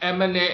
MNA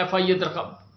FIA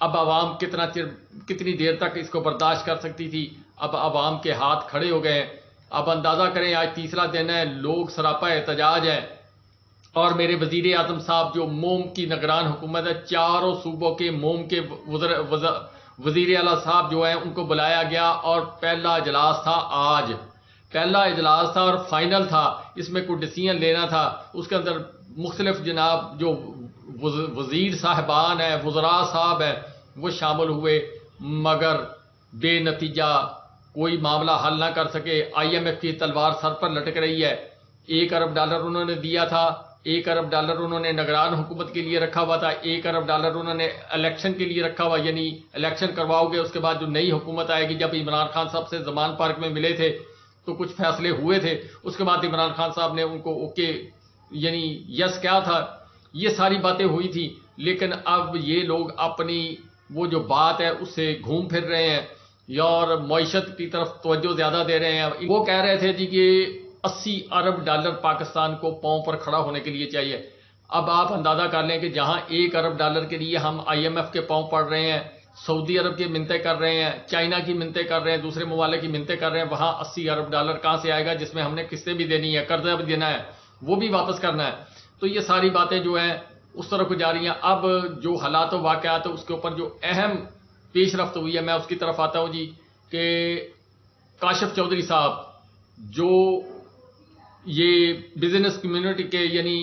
اب عوام کتنی دیر تک اس کو برداشت کر سکتی تھی؟ اب عوام کے ہاتھ کھڑے ہو گئے ہیں. اب اندازہ کریں آج تیسرا دن ہے، لوگ سراپا احتجاج ہیں، اور میرے وزیر اعظم صاحب جو موم کی نگران حکومت ہے، چاروں صوبوں کے موم کے وزیر اعلیٰ صاحب جو ہیں ان کو بلایا گیا، اور پہلا اجلاس تھا آج، پہلا اجلاس تھا اور فائنل تھا. اس میں کوئی ڈیسیژن لینا تھا. اس کے اندر مختلف جناب جو وزیر صاحبان ہیں، وزراء صاحب ہیں، وہ شامل ہوئے، مگر بے نتیجہ کوئی معاملہ حل نہ کر سکے. IMF کی تلوار سر پر لٹک رہی ہے. $1 ارب انہوں نے دیا تھا، $1 ارب انہوں نے نگران حکومت کے لیے رکھا ہوا تھا، $1 ارب انہوں نے الیکشن کے لیے رکھا ہوا، یعنی الیکشن کرواؤ گے اس کے بعد جو نئی حکومت آئے گی. جب عمران خان صاحب سے زمان پارک میں ملے تھے تو کچھ فیصلے ہوئے تھے، اس کے بعد عمران خان صاحب نے ان کو اوکے یعنی یس کیا تھا، یہ ساری باتیں ہوئی تھی. لیکن اب یہ لوگ اپنی وہ جو بات ہے اس سے گھوم پھر رہے ہیں اور معیشت کی طرف توجہ زیادہ دے رہے ہیں. وہ کہہ رہے تھے جی کہ $80 ارب پاکستان کو پاؤں پر کھڑا ہونے کے لیے چاہیے. اب آپ اندازہ کر لیں کہ جہاں $1 ارب کے لیے ہم IMF کے پاؤں پڑ رہے ہیں، سعودی عرب کی منتیں کر رہے ہیں، چائنا کی منتیں کر رہے ہیں، دوسرے ممالک کی منتیں کر رہے ہیں، وہاں $80 ارب کہاں سے آئے گا جس میں ہم نے قسطیں بھی دینی ہے، قرضہ بھی دینا ہے، وہ بھی واپس کرنا ہے. تو یہ ساری باتیں جو ہیں اس طرف کو جا رہی ہیں. اب جو حالات و واقعات اس کے اوپر جو اہم پیش رفت ہوئی ہے، میں اس کی طرف آتا ہوں جی، کہ کاشف چودھری صاحب جو یہ بزنس کمیونٹی کے یعنی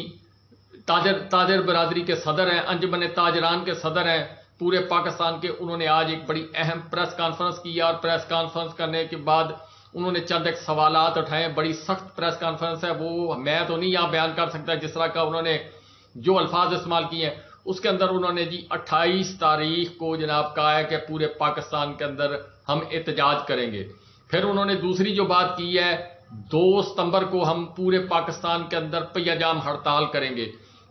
تاجر برادری کے صدر ہیں، انجمن تاجران کے صدر ہیں پورے پاکستان کے، انہوں نے آج ایک بڑی اہم پریس کانفرنس کی، اور پریس کانفرنس کرنے کے بعد انہوں نے چند ایک سوالات اٹھائے. بڑی سخت پریس کانفرنس ہے، وہ میں تو نہیں یہاں بیان کر سکتا جس طرح کا انہوں نے جو الفاظ استعمال کیے ہیں. اس کے اندر انہوں نے جی 28 تاریخ کو جناب کہا ہے کہ پورے پاکستان کے اندر ہم احتجاج کریں گے. پھر انہوں نے دوسری جو بات کی ہے 2 ستمبر کو ہم پورے پاکستان کے اندر پہیہ جام ہڑتال کریں گے.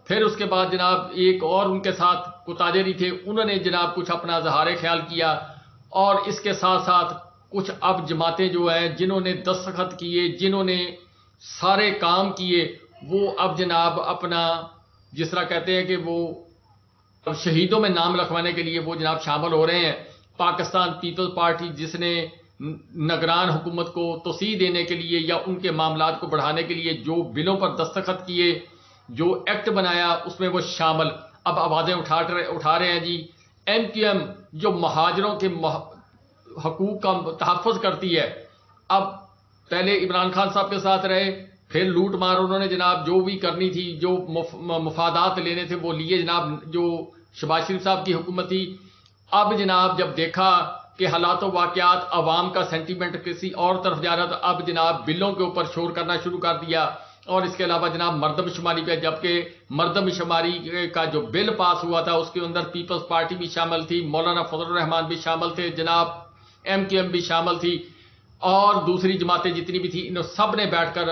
پھر اس کے بعد جناب ایک اور ان کے ساتھ کو تاجری تھے، انہوں نے جناب کچھ اپنا اظہار خیال کیا، اور اس کے ساتھ ساتھ کچھ اب جماعتیں جو ہیں جنہوں نے دستخط کیے، جنہوں نے سارے کام کیے، وہ اب جناب اپنا جس طرح کہتے ہیں کہ وہ شہیدوں میں نام لکھوانے کے لیے وہ جناب شامل ہو رہے ہیں. پاکستان پیپل پارٹی جس نے نگران حکومت کو توسیع دینے کے لیے یا ان کے معاملات کو بڑھانے کے لیے جو بلوں پر دستخط کیے، جو ایکٹ بنایا، اس میں وہ شامل اب آوازیں اٹھا رہے ہیں جی. MQM جو مہاجروں کے حقوق کا تحفظ کرتی ہے، اب پہلے عمران خان صاحب کے ساتھ رہے، پھر لوٹ مار انہوں نے جناب جو بھی کرنی تھی، جو مفادات لینے تھے وہ لیے جناب، جو شہباز شریف صاحب کی حکومت تھی. اب جناب جب دیکھا کہ حالات و واقعات عوام کا سینٹیمنٹ کسی اور طرف جا رہا تھا، اب جناب بلوں کے اوپر شور کرنا شروع کر دیا. اور اس کے علاوہ جناب مردم شماری پہ، جبکہ مردم شماری کا جو بل پاس ہوا تھا اس کے اندر پیپلز پارٹی بھی شامل تھی، مولانا فضل الرحمان بھی شامل تھے، جناب MQM بھی شامل تھی، اور دوسری جماعتیں جتنی بھی تھیں، انہوں سب نے بیٹھ کر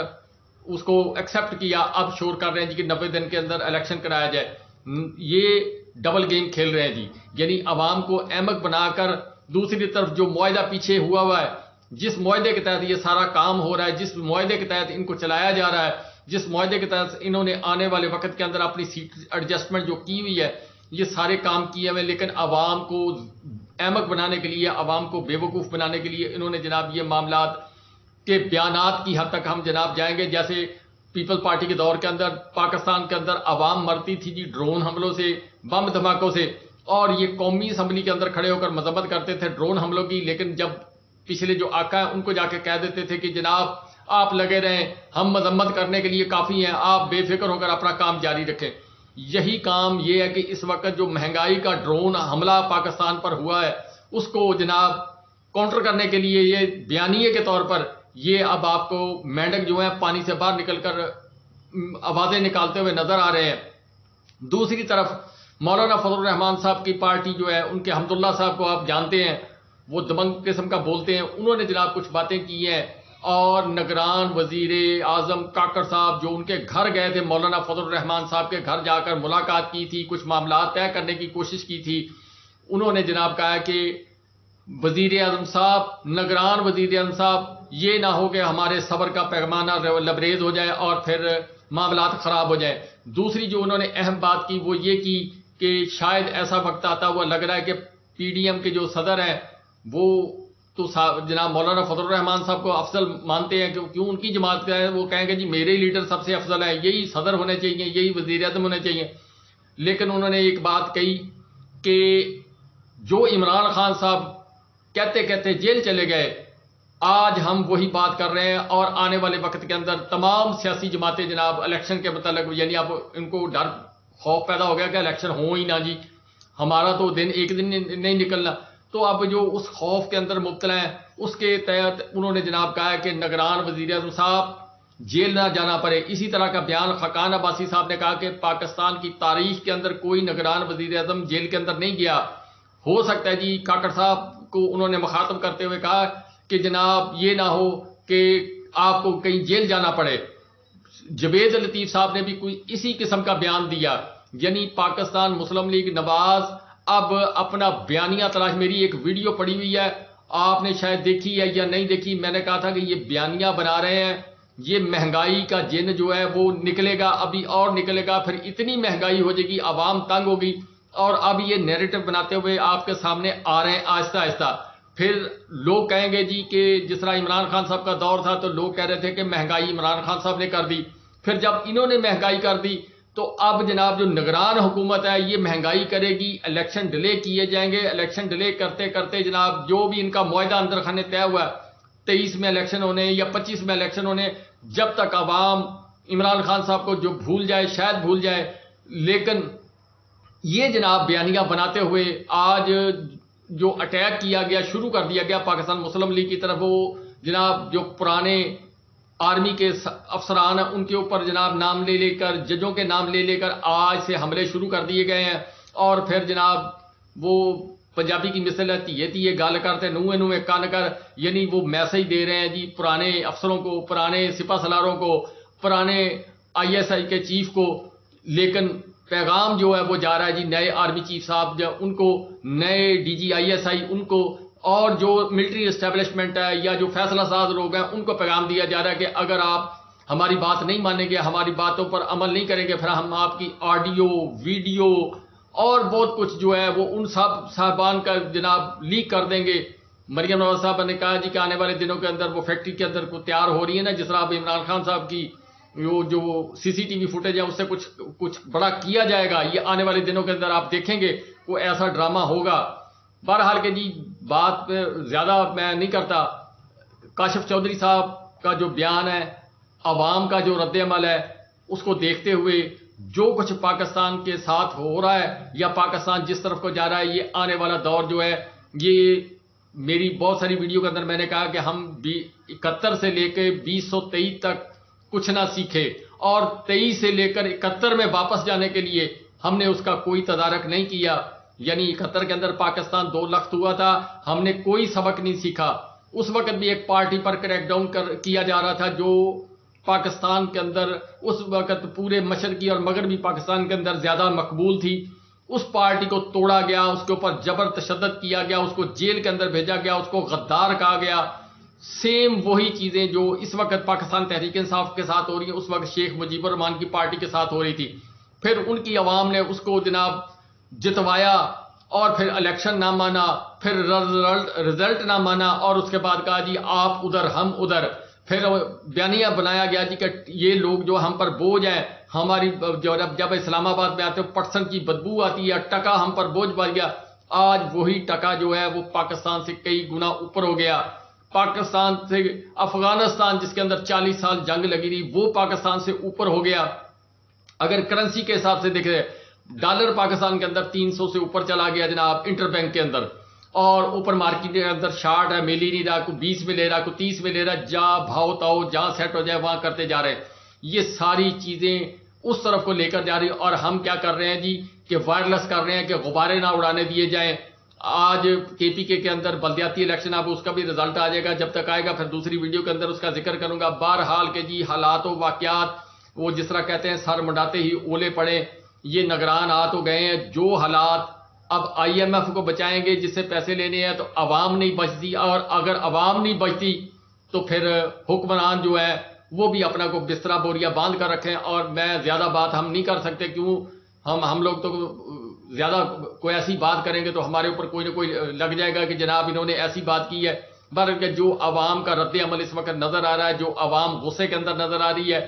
اس کو ایکسیپٹ کیا. اب شور کر رہے ہیں جی کہ 90 دن کے اندر الیکشن کرایا جائے. یہ ڈبل گیم کھیل رہے ہیں جی، یعنی عوام کو احمق بنا کر دوسری طرف جو معاہدہ پیچھے ہوا ہے، جس معاہدے کے تحت یہ سارا کام ہو رہا ہے، جس معاہدے کے تحت ان کو چلایا جا رہا ہے، جس معاہدے کے تحت انہوں نے آنے والے وقت کے اندر اپنی سیٹ ایڈجسٹمنٹ جو کی ہوئی ہے، یہ سارے کام کیے ہوئے، لیکن عوام کو احمق بنانے کے لیے، عوام کو بے وقوف بنانے کے لیے انہوں نے جناب یہ معاملات کے بیانات کی حد تک ہم جناب جائیں گے. جیسے پیپل پارٹی کے دور کے اندر پاکستان کے اندر عوام مرتی تھی جی ڈرون حملوں سے، بم دھماکوں سے، اور یہ قومی اسمبلی کے اندر کھڑے ہو کر مذمت کرتے تھے ڈرون حملوں کی. لیکن جب پچھلے جو آقا ہیں ان کو جا کے کہہ دیتے تھے کہ جناب آپ لگے رہیں، ہم مذمت کرنے کے لیے کافی ہیں، آپ بے فکر ہو کر اپنا کام جاری رکھیں. یہی کام یہ ہے کہ اس وقت جو مہنگائی کا ڈرون حملہ پاکستان پر ہوا ہے اس کو جناب کاؤنٹر کرنے کے لیے یہ بیانیے کے طور پر یہ اب آپ کو مینڈک جو ہیں پانی سے باہر نکل کر آوازیں نکالتے ہوئے نظر آ رہے ہیں. دوسری طرف مولانا فضل الرحمان صاحب کی پارٹی جو ہے، ان کے حمداللہ صاحب کو آپ جانتے ہیں، وہ دمنگ قسم کا بولتے ہیں، انہوں نے جناب کچھ باتیں کی ہیں، اور نگران وزیر اعظم کاکڑ صاحب جو ان کے گھر گئے تھے، مولانا فضل الرحمان صاحب کے گھر جا کر ملاقات کی تھی، کچھ معاملات طے کرنے کی کوشش کی تھی. انہوں نے جناب کہا کہ وزیر اعظم صاحب، نگران وزیر اعظم صاحب، یہ نہ ہو کہ ہمارے صبر کا پیمانہ لبریز ہو جائے اور پھر معاملات خراب ہو جائیں. دوسری جو انہوں نے اہم بات کی وہ یہ کی کہ شاید ایسا وقت آتا ہوا لگ رہا ہے کہ پی ڈی ایم کے جو صدر ہیں وہ تو جناب مولانا فضل الرحمان صاحب کو افضل مانتے ہیں کہ کیوں ان کی جماعت کا ہے، وہ کہیں گے جی میرے لیڈر سب سے افضل ہے، یہی صدر ہونے چاہیے، یہی وزیر اعظم ہونے چاہیے. لیکن انہوں نے ایک بات کہی کہ جو عمران خان صاحب کہتے کہتے جیل چلے گئے، آج ہم وہی بات کر رہے ہیں، اور آنے والے وقت کے اندر تمام سیاسی جماعتیں جناب الیکشن کے متعلق، یعنی اب ان کو ڈر خوف پیدا ہو گیا کہ الیکشن ہو ہی نہ جی، ہمارا تو ایک دن نہیں نکلنا. تو اب جو اس خوف کے اندر مبتلا ہیں، اس کے تحت انہوں نے جناب کہا ہے کہ نگران وزیر اعظم صاحب جیل نہ جانا پڑے. اسی طرح کا بیان خاقان عباسی صاحب نے کہا کہ پاکستان کی تاریخ کے اندر کوئی نگران وزیر اعظم جیل کے اندر نہیں گیا. ہو سکتا ہے جی کاکڑ صاحب کو انہوں نے مخاطب کرتے ہوئے کہا کہ جناب یہ نہ ہو کہ آپ کو کہیں جیل جانا پڑے. جوید لطیف صاحب نے بھی کوئی اسی قسم کا بیان دیا. یعنی پاکستان مسلم لیگ نواز اب اپنا بیانیہ تلاش، میری ایک ویڈیو پڑی ہوئی ہے، آپ نے شاید دیکھی ہے یا نہیں دیکھی. میں نے کہا تھا کہ یہ بیانیہ بنا رہے ہیں، یہ مہنگائی کا جن جو ہے وہ نکلے گا، ابھی اور نکلے گا، پھر اتنی مہنگائی ہو جائے گی، عوام تنگ ہوگی، اور اب یہ نیریٹو بناتے ہوئے آپ کے سامنے آ رہے ہیں آہستہ آہستہ. پھر لوگ کہیں گے جی کہ جس طرح عمران خان صاحب کا دور تھا تو لوگ کہہ رہے تھے کہ مہنگائی عمران خان صاحب نے کر دی. پھر جب انہوں نے مہنگائی کر دی تو اب جناب جو نگران حکومت ہے یہ مہنگائی کرے گی، الیکشن ڈیلے کیے جائیں گے. الیکشن ڈیلے کرتے کرتے جناب جو بھی ان کا معاہدہ اندر خانے طے ہوا ہے 23 میں الیکشن ہونے یا 25 میں الیکشن ہونے، جب تک عوام عمران خان صاحب کو جو بھول جائے شاید بھول جائے. لیکن یہ جناب بیانیہ بناتے ہوئے آج جو اٹیک کیا گیا، شروع کر دیا گیا پاکستان مسلم لیگ کی طرف، وہ جناب جو پرانے آرمی کے افسران ہیں ان کے اوپر جناب نام لے لے کر، ججوں کے نام لے لے کر آج سے حملے شروع کر دیے گئے ہیں. اور پھر جناب وہ پنجابی کی مثل ہے تیے تیے گال کرتے نوے نوے کان کر، یعنی وہ میسج دے رہے ہیں جی پرانے افسروں کو، پرانے سپہ سالاروں کو، پرانے آئی ایس آئی کے چیف کو. لیکن پیغام جو ہے وہ جا رہا ہے جی نئے آرمی چیف صاحب جو ان کو، نئے D G I S I ان کو، اور جو ملٹری اسٹیبلشمنٹ ہے یا جو فیصلہ ساز لوگ ہیں ان کو پیغام دیا جا رہا ہے کہ اگر آپ ہماری بات نہیں مانیں گے، ہماری باتوں پر عمل نہیں کریں گے، پھر ہم آپ کی آڈیو ویڈیو اور بہت کچھ جو ہے وہ ان سب صاحبان کا جناب لیک کر دیں گے. مریم نواز صاحب نے کہا جی کہ آنے والے دنوں کے اندر وہ فیکٹری کے اندر کو تیار ہو رہی ہے نا، جس طرح اب عمران خان صاحب کی جو سی سی ٹی وی فوٹیج ہے اس سے کچھ بڑا کیا جائے گا. یہ آنے والے دنوں کے اندر آپ دیکھیں گے وہ ایسا ڈرامہ ہوگا. بہرحال کہ جی بات پہ زیادہ میں نہیں کرتا. کاشف چودھری صاحب کا جو بیان ہے، عوام کا جو رد عمل ہے، اس کو دیکھتے ہوئے جو کچھ پاکستان کے ساتھ ہو رہا ہے یا پاکستان جس طرف کو جا رہا ہے، یہ آنے والا دور جو ہے، یہ میری بہت ساری ویڈیو کے اندر میں نے کہا کہ ہم 71 سے لے کے 2023 تک کچھ نہ سیکھے، اور 23 سے لے کر 71 میں واپس جانے کے لیے ہم نے اس کا کوئی تدارک نہیں کیا. یعنی 71 کے اندر پاکستان 2 لخت ہوا تھا، ہم نے کوئی سبق نہیں سیکھا. اس وقت بھی ایک پارٹی پر کریک ڈاؤن کیا جا رہا تھا جو پاکستان کے اندر اس وقت پورے مشرقی اور مغربی پاکستان کے اندر زیادہ مقبول تھی. اس پارٹی کو توڑا گیا، اس کے اوپر جبر تشدد کیا گیا، اس کو جیل کے اندر بھیجا گیا، اس کو غدار کہا گیا. سیم وہی چیزیں جو اس وقت پاکستان تحریک انصاف کے ساتھ ہو رہی ہیں اس وقت شیخ مجیب الرحمان کی پارٹی کے ساتھ ہو رہی تھی. پھر ان کی عوام نے اس کو جناب جتوایا، اور پھر الیکشن نہ مانا، پھر رزلٹ نہ مانا، اور اس کے بعد کہا جی آپ ادھر ہم ادھر. پھر بیانیہ بنایا گیا جی کہ یہ لوگ جو ہم پر بوجھ ہیں، ہماری جب اسلام آباد میں آتے پٹسن کی بدبو آتی ہے، ٹکا ہم پر بوجھ بڑھ گیا. آج وہی ٹکا جو ہے وہ پاکستان سے کئی گنا اوپر ہو گیا. پاکستان سے افغانستان جس کے اندر 40 سال جنگ لگی رہی وہ پاکستان سے اوپر ہو گیا. اگر کرنسی کے حساب سے دیکھیں ڈالر پاکستان کے اندر 300 سے اوپر چلا گیا جناب انٹر بینک کے اندر، اور اوپر مارکیٹ کے اندر شارٹ ہے، مل ہی نہیں رہا، کوئی 20 میں لے رہا، کوئی 30 میں لے رہا، جہاں بھاؤ تاؤ جہاں سیٹ ہو جائے وہاں کرتے جا رہے ہیں. یہ ساری چیزیں اس طرف کو لے کر جا رہی ہیں، اور ہم کیا کر رہے ہیں جی کہ وائرلیس کر رہے ہیں کہ غبارے نہ اڑانے دیے جائیں. آج کے پی کے اندر بلدیاتی الیکشن، اب اس کا بھی رزلٹ آ جائے گا، جب تک آئے گا پھر دوسری ویڈیو کے اندر اس کا ذکر کروں گا. بہرحال کہ جی حالات و واقعات وہ جس طرح کہتے ہیں سر منڈاتے ہی اولے پڑے، یہ نگران آ تو گئے ہیں. جو حالات اب آئی ایم ایف کو بچائیں گے جس سے پیسے لینے ہیں تو عوام نہیں بچتی، اور اگر عوام نہیں بچتی تو پھر حکمران جو ہے وہ بھی اپنا کو بستر بوریا باندھ کر رکھیں. اور میں زیادہ بات ہم نہیں کر سکتے، کیوں ہم لوگ تو زیادہ کوئی ایسی بات کریں گے تو ہمارے اوپر کوئی نہ کوئی لگ جائے گا کہ جناب انہوں نے ایسی بات کی ہے. بلکہ جو عوام کا رد عمل اس وقت نظر آ رہا ہے، جو عوام غصے کے اندر نظر آ رہی ہے،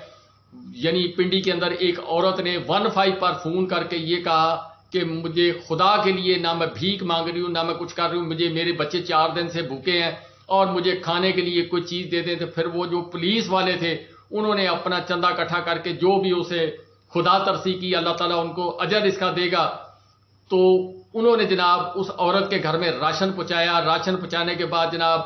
یعنی پنڈی کے اندر ایک عورت نے 15 پر فون کر کے یہ کہا کہ مجھے خدا کے لیے نہ میں بھیک مانگ رہی ہوں نہ میں کچھ کر رہی ہوں، مجھے میرے بچے 4 دن سے بھوکے ہیں اور مجھے کھانے کے لیے کوئی چیز دے دیں. تو پھر وہ جو پولیس والے تھے انہوں نے اپنا چندہ اکٹھا کر کے جو بھی اسے خدا ترسی کی، اللہ تعالیٰ ان کو اجر اس کا دے گا. تو انہوں نے جناب اس عورت کے گھر میں راشن پہنچایا. راشن پہنچانے کے بعد جناب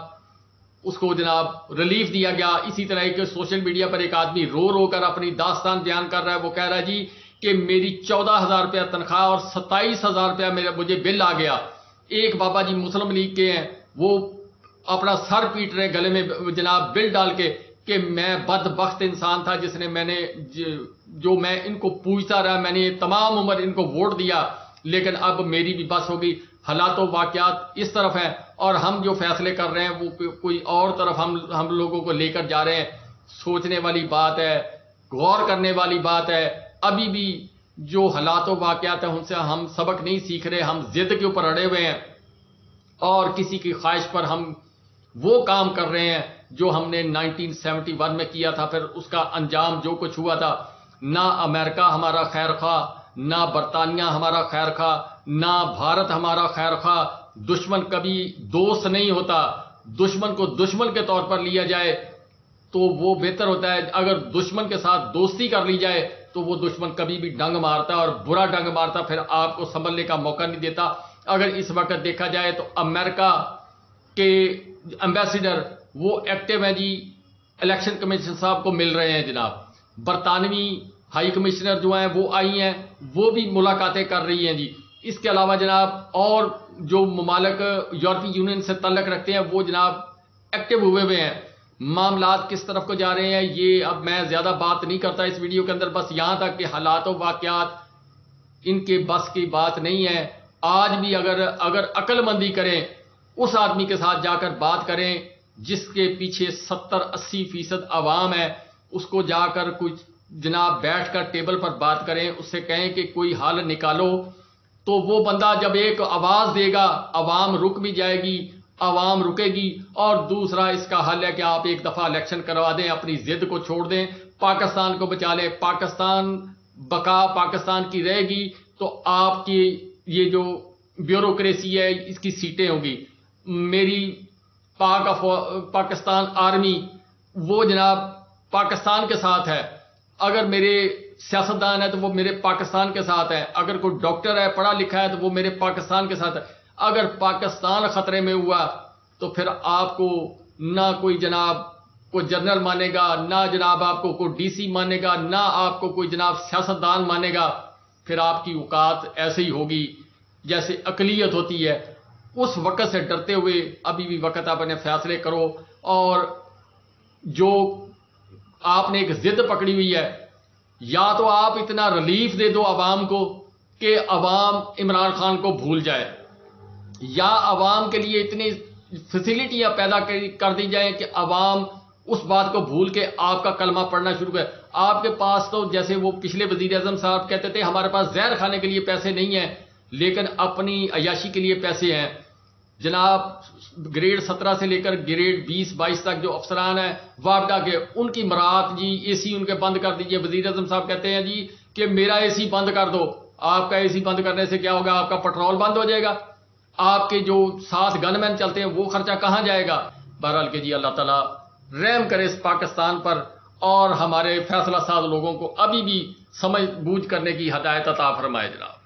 اس کو جناب ریلیف دیا گیا. اسی طرح ایک سوشل میڈیا پر ایک آدمی رو رو کر اپنی داستان بیان کر رہا ہے. وہ کہہ رہا ہے جی کہ میری 14,000 روپیہ تنخواہ اور 27,000 روپیہ مجھے بل آ گیا. ایک بابا جی مسلم لیگ کے ہیں، وہ اپنا سر پیٹ رہے گلے میں جناب بل ڈال کے کہ میں بدبخت انسان تھا جس نے میں ان کو پوچھتا رہا، میں نے تمام عمر ان کو ووٹ دیا لیکن اب میری بھی بس ہوگی. حالات و واقعات اس طرف ہیں اور ہم جو فیصلے کر رہے ہیں وہ کوئی اور طرف ہم لوگوں کو لے کر جا رہے ہیں. سوچنے والی بات ہے، غور کرنے والی بات ہے. ابھی بھی جو حالات و واقعات ہیں ان سے ہم سبق نہیں سیکھ رہے، ہم ضد کے اوپر اڑے ہوئے ہیں اور کسی کی خواہش پر ہم وہ کام کر رہے ہیں جو ہم نے 1971 میں کیا تھا. پھر اس کا انجام جو کچھ ہوا تھا، نہ امریکہ ہمارا خیر خواہ، نہ برطانیہ ہمارا خیر خواہ، نہ بھارت ہمارا خیر خواہ. دشمن کبھی دوست نہیں ہوتا. دشمن کو دشمن کے طور پر لیا جائے تو وہ بہتر ہوتا ہے. اگر دشمن کے ساتھ دوستی کر لی جائے تو وہ دشمن کبھی بھی ڈنگ مارتا ہے اور برا ڈنگ مارتا، پھر آپ کو سنبھلنے کا موقع نہیں دیتا. اگر اس وقت دیکھا جائے تو امریکہ کے ایمبیسیڈر وہ ایکٹیو ہیں جی، الیکشن کمیشن صاحب کو مل رہے ہیں جناب. برطانوی ہائی کمشنر جو ہیں وہ آئی ہیں، وہ بھی ملاقاتیں کر رہی ہیں جی. اس کے علاوہ جناب اور جو ممالک یورپی یونین سے تعلق رکھتے ہیں وہ جناب ایکٹیو ہوئے ہیں. معاملات کس طرف کو جا رہے ہیں یہ اب میں زیادہ بات نہیں کرتا اس ویڈیو کے اندر، بس یہاں تک کہ حالات و واقعات ان کے بس کی بات نہیں ہے. آج بھی اگر عقل مندی کریں، اس آدمی کے ساتھ جا کر بات کریں جس کے پیچھے 70-80% عوام ہے، اس کو جا کر کچھ جناب بیٹھ کر ٹیبل پر بات کریں، اس سے کہیں کہ کوئی حل نکالو، تو وہ بندہ جب ایک آواز دے گا عوام رک بھی جائے گی، عوام رکے گی. اور دوسرا اس کا حل ہے کہ آپ ایک دفعہ الیکشن کروا دیں، اپنی ضد کو چھوڑ دیں، پاکستان کو بچا لیں. پاکستان بقا پاکستان کی رہے گی تو آپ کی یہ جو بیوروکریسی ہے اس کی سیٹیں ہوگی. میری پاکستان آرمی وہ جناب پاکستان کے ساتھ ہے. اگر میرے سیاستدان ہے تو وہ میرے پاکستان کے ساتھ ہے. اگر کوئی ڈاکٹر ہے پڑھا لکھا ہے تو وہ میرے پاکستان کے ساتھ ہے. اگر پاکستان خطرے میں ہوا تو پھر آپ کو نہ کوئی جناب کوئی جنرل مانے گا، نہ جناب آپ کو کوئی ڈی سی مانے گا، نہ آپ کو کوئی جناب سیاستدان مانے گا. پھر آپ کی اوقات ایسے ہی ہوگی جیسے اقلیت ہوتی ہے. اس وقت سے ڈرتے ہوئے ابھی بھی وقت آپ اپنے فیصلے کرو. اور جو آپ نے ایک ضد پکڑی ہوئی ہے، یا تو آپ اتنا ریلیف دے دو عوام کو کہ عوام عمران خان کو بھول جائے، یا عوام کے لیے اتنی فیسلٹیاں پیدا کر دی جائیں کہ عوام اس بات کو بھول کے آپ کا کلمہ پڑھنا شروع کرے. آپ کے پاس تو جیسے وہ پچھلے وزیر اعظم صاحب کہتے تھے ہمارے پاس زہر کھانے کے لیے پیسے نہیں ہیں لیکن اپنی عیاشی کے لیے پیسے ہیں. جناب گریڈ 17 سے لے کر گریڈ 20-22 تک جو افسران ہیں وابڈا کے، ان کی مراد جی اے سی ان کے بند کر دیجئے. وزیر اعظم صاحب کہتے ہیں جی کہ میرا اے سی بند کر دو. آپ کا اے سی بند کرنے سے کیا ہوگا؟ آپ کا پٹرول بند ہو جائے گا، آپ کے جو 7 گن مین چلتے ہیں وہ خرچہ کہاں جائے گا؟ بہرحال کہ جی اللہ تعالیٰ رحم کرے اس پاکستان پر اور ہمارے فیصلہ ساز لوگوں کو ابھی بھی سمجھ بوجھ کرنے کی ہدایت عطا فرمائے جناب.